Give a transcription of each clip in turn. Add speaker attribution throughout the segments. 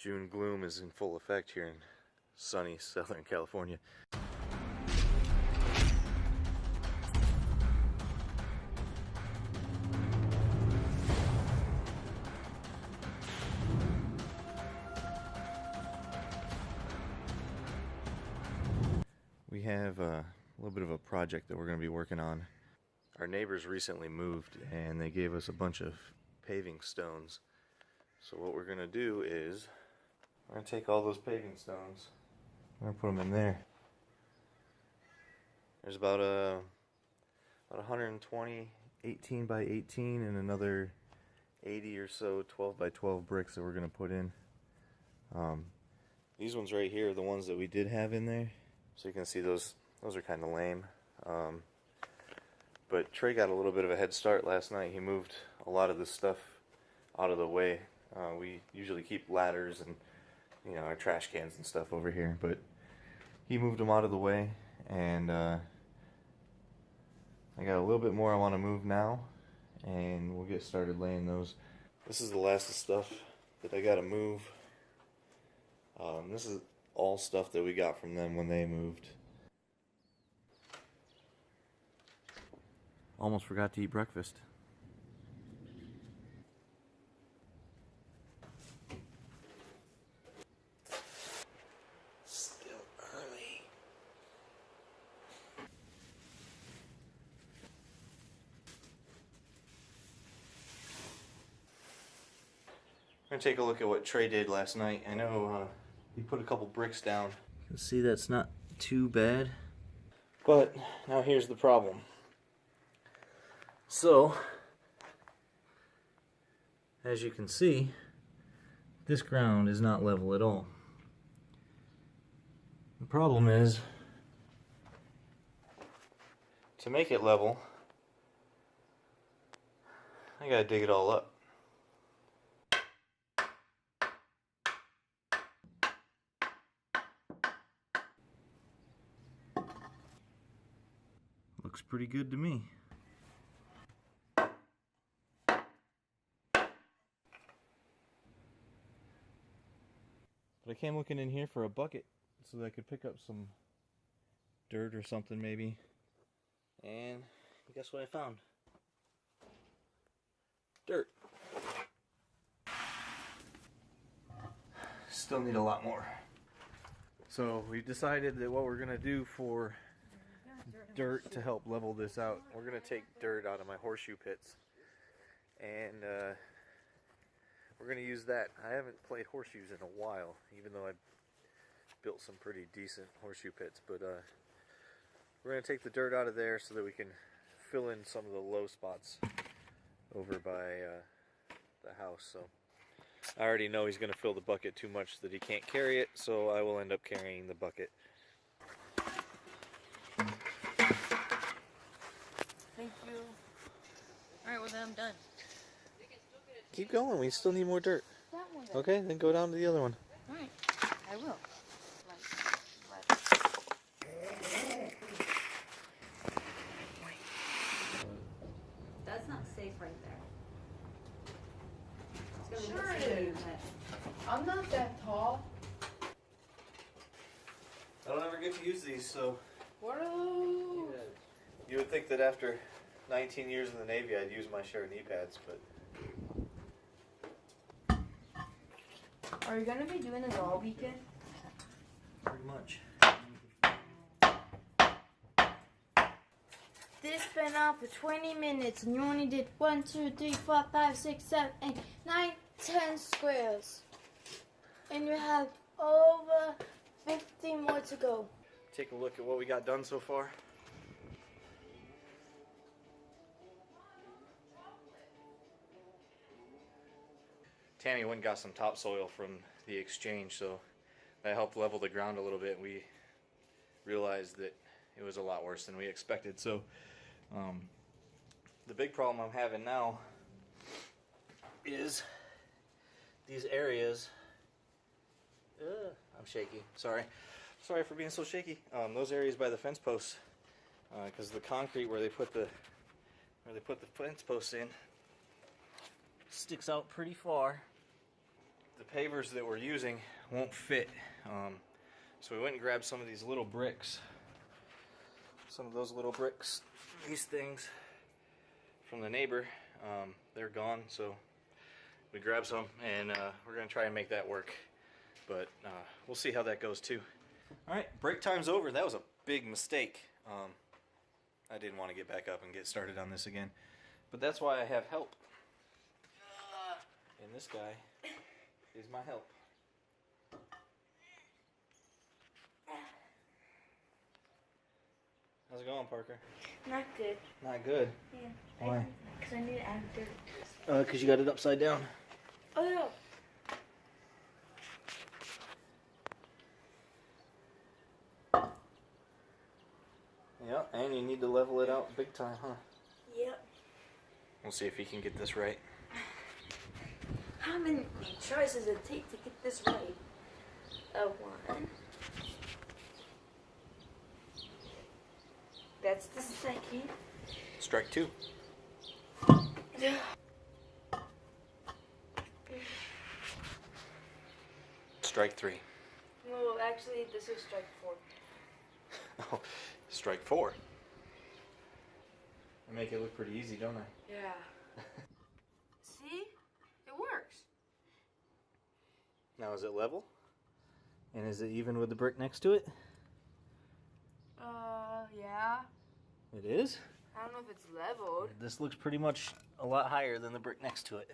Speaker 1: June gloom is in full effect here in sunny Southern California. We have a little bit of a project that we're going to be working on. Our neighbors recently moved and they gave us a bunch of paving stones. So what we're going to do is we're going to take all those paving stones, we're going to put them in there. There's about 120 18 by 18 and another 80 or so 12 by 12 bricks that we're going to put in. These ones right here are the ones that we did have in there. So you can see those are kind of lame. But Trey got a little bit of a head start last night. He moved a lot of this stuff out of the way. We usually keep ladders and our trash cans and stuff over here, but he moved them out of the way, and I got a little bit more I want to move now, and we'll get started laying those. This is the last of stuff that I got to move. This is all stuff that we got from them when they moved. Almost forgot to eat breakfast. Still early. We're gonna take a look at what Trey did last night. I know he put a couple bricks down. You can see that's not too bad. But now here's the problem. So, as you can see, this ground is not level at all. The problem is, to make it level, I gotta dig it all up. Looks pretty good to me. But I came looking in here for a bucket so that I could pick up some dirt or something maybe. And guess what I found? Dirt. Still need a lot more. So we decided that what we're going to do for dirt to help level this out, we're going to take dirt out of my horseshoe pits. And we're going to use that. I haven't played horseshoes in a while, even though I built some pretty decent horseshoe pits. But we're going to take the dirt out of there so that we can fill in some of the low spots over by the house. So I already know he's going to fill the bucket too much so that he can't carry it, so I will end up carrying the bucket.
Speaker 2: Thank you. Alright, well then I'm done.
Speaker 1: Keep going, we still need more dirt.
Speaker 2: That one.
Speaker 1: Okay, then go down to the other one.
Speaker 2: Alright, I will. That's not safe right there. It's gonna
Speaker 3: Sure it is. I'm not that tall.
Speaker 1: I don't ever get to use these, so
Speaker 3: What are those?
Speaker 1: you would think that after 19 years in the Navy I'd use my share of knee pads, but
Speaker 3: Are you gonna be doing this all weekend?
Speaker 1: pretty much.
Speaker 4: This been on for 20 minutes and you only did 1, 2, 3, 4, 5, 6, 7, 8, 9, 10 squares. And you have over 50 more to go.
Speaker 1: Take a look at what we got done so far. Tammy went and got some topsoil from the exchange, so that helped level the ground a little bit. We realized that it was a lot worse than we expected. So the big problem I'm having now is these areas. I'm shaky. Sorry for being so shaky. Those areas by the fence posts, because the concrete where they put the fence posts in sticks out pretty far. the pavers that we're using won't fit. So we went and grabbed some of these little bricks. Some of those little bricks, these things, from the neighbor. They're gone, so we grabbed some, and we're going to try and make that work. But we'll see how that goes too. Alright, break time's over. That was a big mistake. I didn't want to get back up and get started on this again. But that's why I have help. And this guy is my help. How's it going, Parker?
Speaker 4: Not good.
Speaker 1: Not good?
Speaker 4: Yeah.
Speaker 1: Why?
Speaker 4: Because I need to add dirt.
Speaker 1: Because you got it upside down.
Speaker 4: Oh, no.
Speaker 1: Yeah, and you need to level it out big time, huh?
Speaker 4: Yep.
Speaker 1: We'll see if he can get this right.
Speaker 4: How many tries does it take to get this right? One. That's the second.
Speaker 1: Strike two. Strike three.
Speaker 4: No, actually, this is strike four.
Speaker 1: Oh, strike four. I make it look pretty easy, don't I?
Speaker 4: Yeah. See? It works.
Speaker 1: Now is it level? And is it even with the brick next to it?
Speaker 4: Yeah.
Speaker 1: It is?
Speaker 4: I don't know if it's leveled.
Speaker 1: This looks pretty much a lot higher than the brick next to it.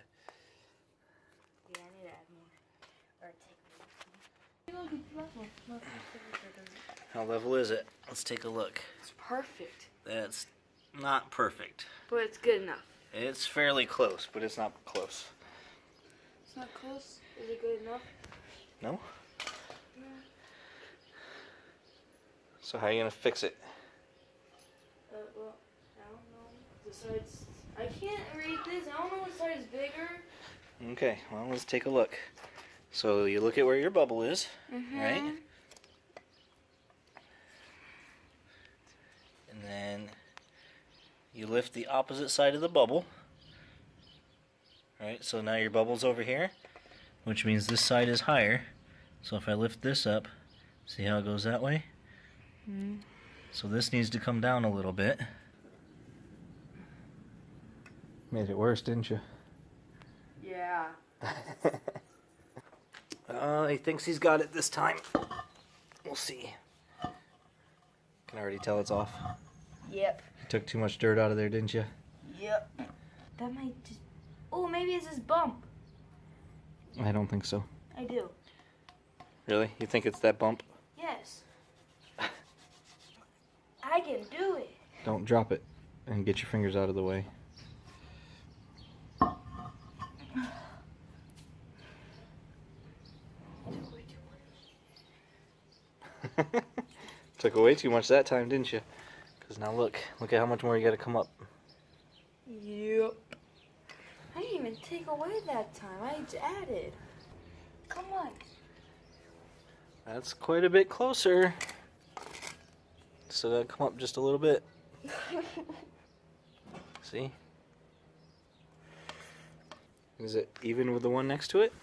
Speaker 4: Yeah, I need to add more. Or take more. Look, it's level. Look.
Speaker 1: How level is it? Let's take a look.
Speaker 4: It's perfect.
Speaker 1: That's not perfect.
Speaker 4: But it's good enough.
Speaker 1: It's fairly close, but it's not close.
Speaker 4: It's not close. Is it good enough?
Speaker 1: No?
Speaker 4: No.
Speaker 1: So how are you going to fix it?
Speaker 4: Well, I don't know. The sides. I can't read this. I don't know what side is bigger.
Speaker 1: Okay, well, let's take a look. So you look at where your bubble is, right? And then you lift the opposite side of the bubble. Right, so now your bubble's over here, which means this side is higher. So if I lift this up, see how it goes that way? So this needs to come down a little bit. Made it worse, didn't you?
Speaker 4: Yeah.
Speaker 1: He thinks he's got it this time. We'll see. Can already tell it's off.
Speaker 4: Yep.
Speaker 1: You took too much dirt out of there, didn't you?
Speaker 4: Yep. That might just. Oh, maybe it's this bump.
Speaker 1: I don't think so.
Speaker 4: I do.
Speaker 1: Really? You think it's that bump?
Speaker 4: Yes. I can do it.
Speaker 1: Don't drop it and get your fingers out of the way. Took away too much that time, didn't you? Because now look at how much more you got to come up.
Speaker 4: Yep. I didn't even take away that time. I just added. Come on.
Speaker 1: That's quite a bit closer. So gotta come up just a little bit. See? Is it even with the one next to it?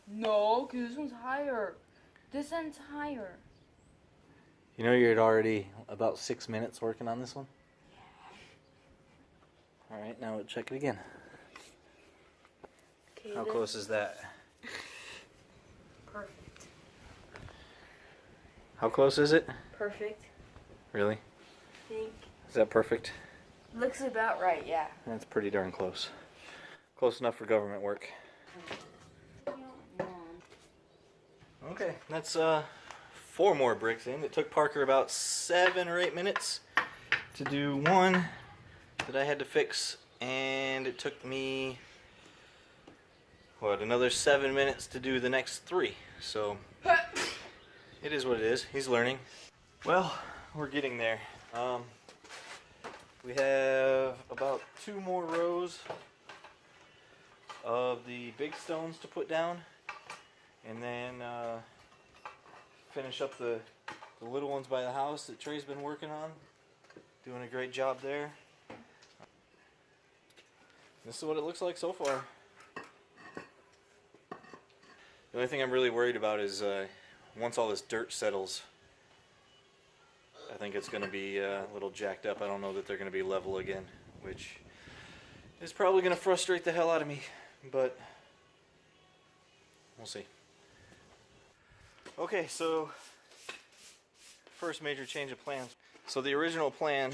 Speaker 4: No, because this one's higher. This end's higher.
Speaker 1: You know you're already about 6 minutes working on this one? Yeah. Alright, now we'll check it again.
Speaker 4: Okay,
Speaker 1: How close is that?
Speaker 4: Perfect.
Speaker 1: How close is it?
Speaker 4: Perfect.
Speaker 1: Really?
Speaker 4: I think.
Speaker 1: Is that perfect?
Speaker 4: Looks about right, yeah.
Speaker 1: That's pretty darn close. Close enough for government work. Okay, that's 4 more bricks in. It took Parker about 7 or 8 minutes to do one that I had to fix, and it took me another 7 minutes to do the next 3. So it is what it is. He's learning. Well, we're getting there. We have about 2 more rows of the big stones to put down, and then finish up the little ones by the house that Trey's been working on. Doing a great job there. This is what it looks like so far. The only thing I'm really worried about is once all this dirt settles, I think it's going to be a little jacked up. I don't know that they're going to be level again, which is probably going to frustrate the hell out of me, but we'll see. Okay, so first major change of plans. So the original plan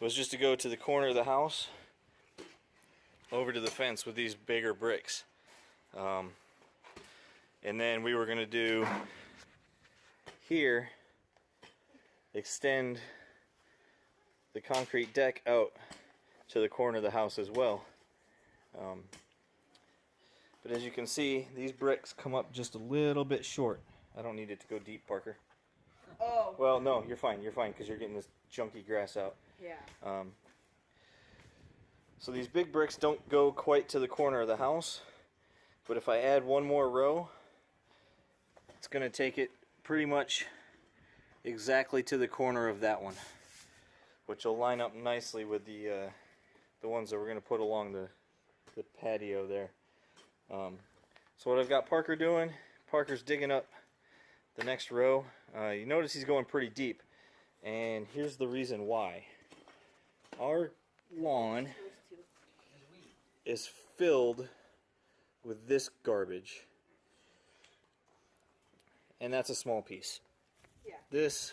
Speaker 1: was just to go to the corner of the house over to the fence with these bigger bricks. And then we were going to do here, extend the concrete deck out to the corner of the house as well. But as you can see, these bricks come up just a little bit short. I don't need it to go deep, Parker.
Speaker 3: Oh.
Speaker 1: Well, no, you're fine, because you're getting this chunky grass out.
Speaker 3: Yeah.
Speaker 1: So these big bricks don't go quite to the corner of the house, but if I add one more row, it's going to take it pretty much exactly to the corner of that one, which will line up nicely with the ones that we're going to put along the patio there. So what I've got Parker doing, Parker's digging up the next row. You notice he's going pretty deep, and here's the reason why. Our lawn is filled with this garbage, and that's a small piece.
Speaker 3: Yeah.
Speaker 1: This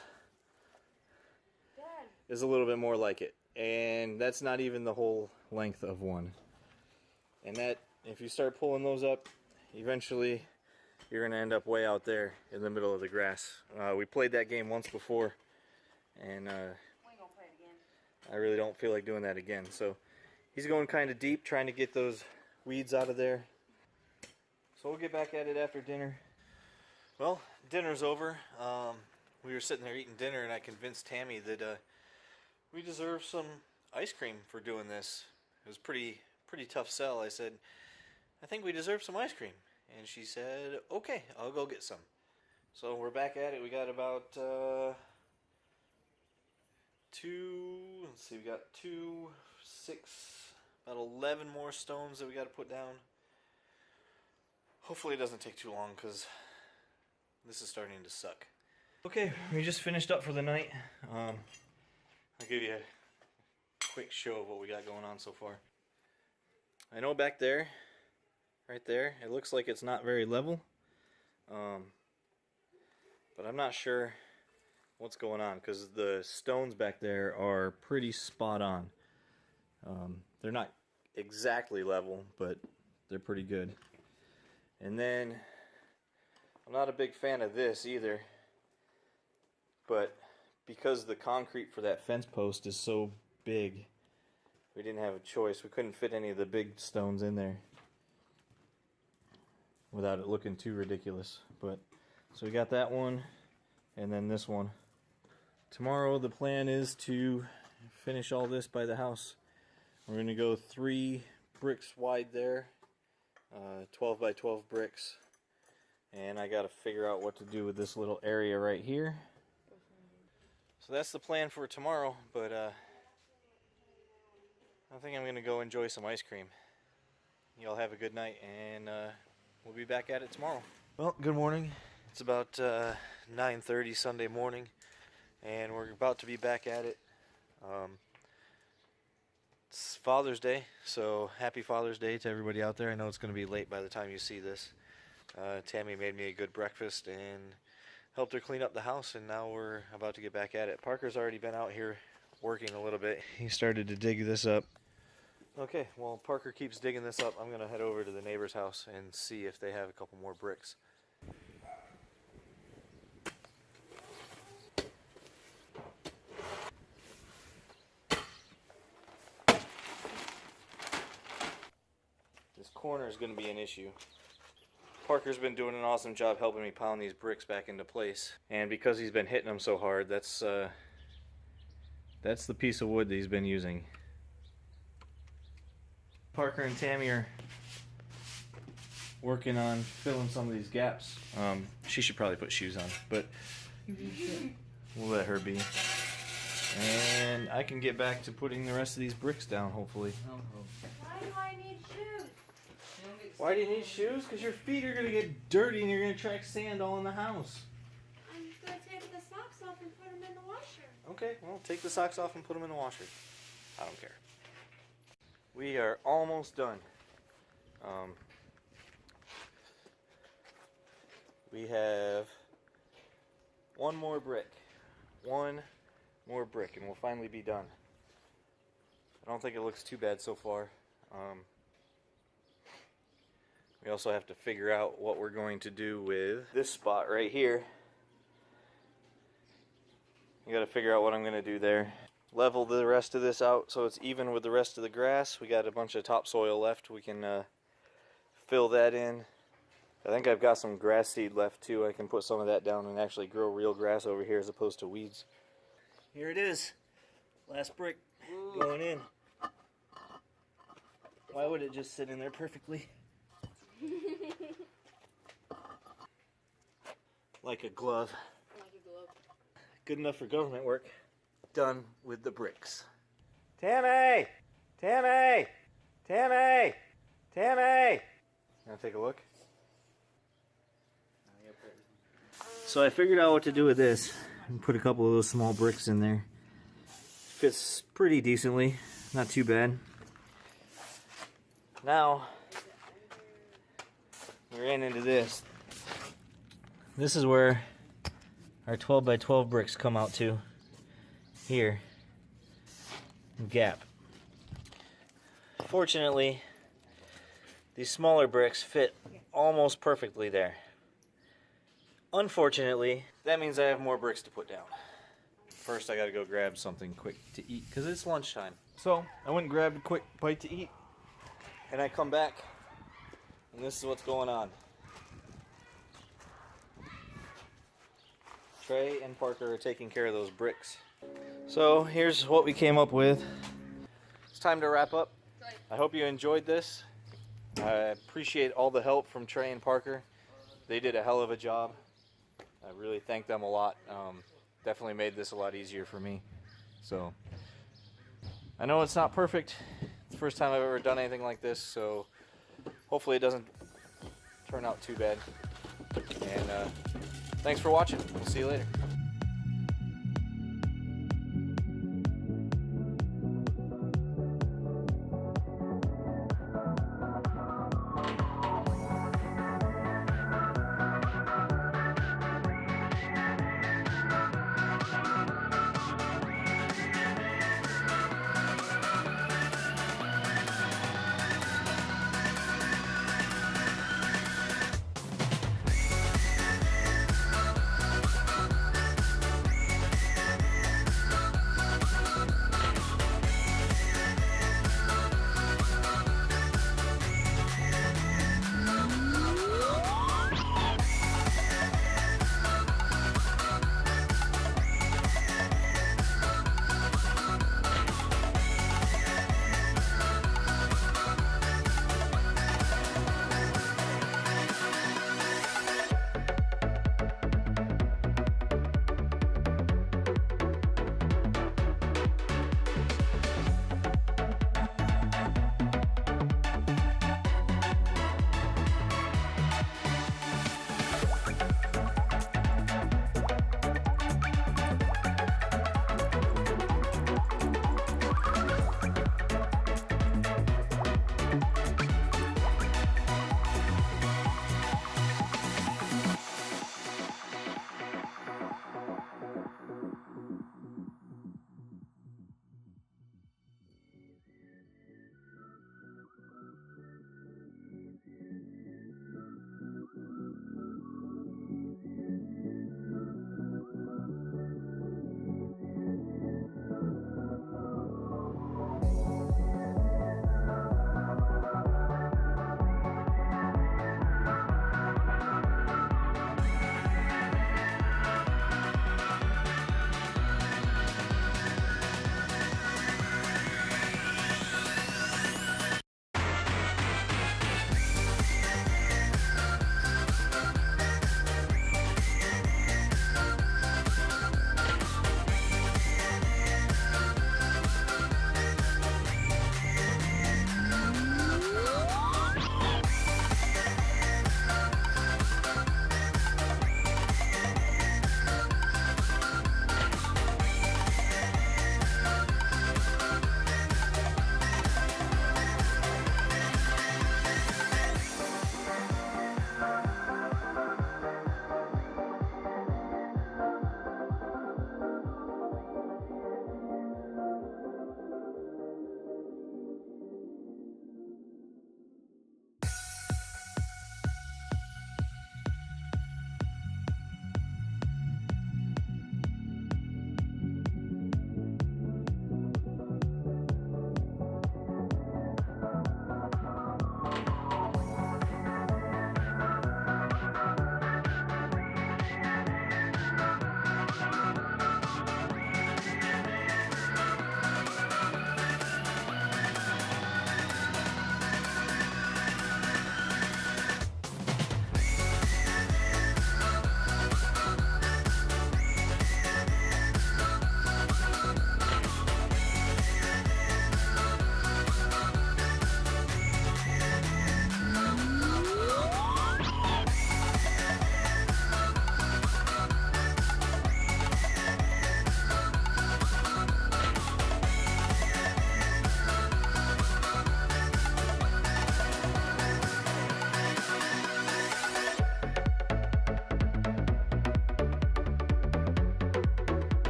Speaker 3: Dad.
Speaker 1: is a little bit more like it, and that's not even the whole length of one. And that, if you start pulling those up, eventually you're going to end up way out there in the middle of the grass. We played that game once before, and
Speaker 3: We ain't gonna play it again.
Speaker 1: I really don't feel like doing that again. So he's going kind of deep, trying to get those weeds out of there. So we'll get back at it after dinner. Well, dinner's over. We were sitting there eating dinner, and I convinced Tammy that we deserve some ice cream for doing this. It was pretty tough sell. I said, I think we deserve some ice cream. And she said, okay, I'll go get some. So we're back at it. We got about we got 2, 6, about 11 more stones that we got to put down. Hopefully it doesn't take too long, because this is starting to suck. Okay, we just finished up for the night. I'll give you a quick show of what we got going on so far. I know back there, right there, it looks like it's not very level. But I'm not sure what's going on, because the stones back there are pretty spot on. They're not exactly level, but they're pretty good. And then I'm not a big fan of this either, but because the concrete for that fence post is so big, we didn't have a choice. We couldn't fit any of the big stones in there without it looking too ridiculous. But so we got that one, and then this one. Tomorrow the plan is to finish all this by the house. We're going to go 3 bricks wide there, 12 by 12 bricks, and I got to figure out what to do with this little area right here. So that's the plan for tomorrow, but I think I'm going to go enjoy some ice cream. Y'all have a good night, and we'll be back at it tomorrow. Well, good morning. It's about 9:30 Sunday morning, and we're about to be back at it. It's Father's Day, so happy Father's Day to everybody out there. I know it's going to be late by the time you see this. Tammy made me a good breakfast and helped her clean up the house, and now we're about to get back at it. Parker's already been out here working a little bit. He started to dig this up. Okay, while Parker keeps digging this up, I'm going to head over to the neighbor's house and see if they have a couple more bricks. This corner is going to be an issue. Parker's been doing an awesome job helping me pound these bricks back into place, and because he's been hitting them so hard, that's the piece of wood that he's been using. Parker and Tammy are working on filling some of these gaps. She should probably put shoes on, but we'll let her be. And I can get back to putting the rest of these bricks down, hopefully.
Speaker 3: Why do I need shoes?
Speaker 2: You don't get
Speaker 1: Why do you need shoes? Because your feet are going to get dirty and you're going to track sand all in the house.
Speaker 4: I'm going to take the socks off and put them in the washer.
Speaker 1: Okay, well, take the socks off and put them in the washer. I don't care. We are almost done. We have one more brick. One more brick and we'll finally be done. I don't think it looks too bad so far. We also have to figure out what we're going to do with this spot right here. You got to figure out what I'm going to do there. Level the rest of this out so it's even with the rest of the grass. We got a bunch of topsoil left. We can fill that in. I think I've got some grass seed left too. I can put some of that down and actually grow real grass over here as opposed to weeds. Here it is. Last brick going in. Why would it just sit in there perfectly? Like a glove.
Speaker 2: Like a glove.
Speaker 1: Good enough for government work. Done with the bricks. Tammy! Tammy! Tammy! Tammy! Wanna take a look? So I figured out what to do with this. And put a couple of those small bricks in there. Fits pretty decently. Not too bad. Now, we ran into this. This is where our 12 by 12 bricks come out to. Here. Gap. Fortunately, these smaller bricks fit almost perfectly there. Unfortunately, that means I have more bricks to put down. First, I gotta go grab something quick to eat because it's lunchtime. So, I went and grabbed a quick bite to eat. And I come back, and this is what's going on. Trey and Parker are taking care of those bricks. So here's what we came up with. It's time to wrap up. I hope you enjoyed this. I appreciate all the help from Trey and Parker. They did a hell of a job. I really thank them a lot. Definitely made this a lot easier for me. So I know it's not perfect. It's the first time I've ever done anything like this, so hopefully it doesn't turn out too bad. And thanks for watching. We'll see you later.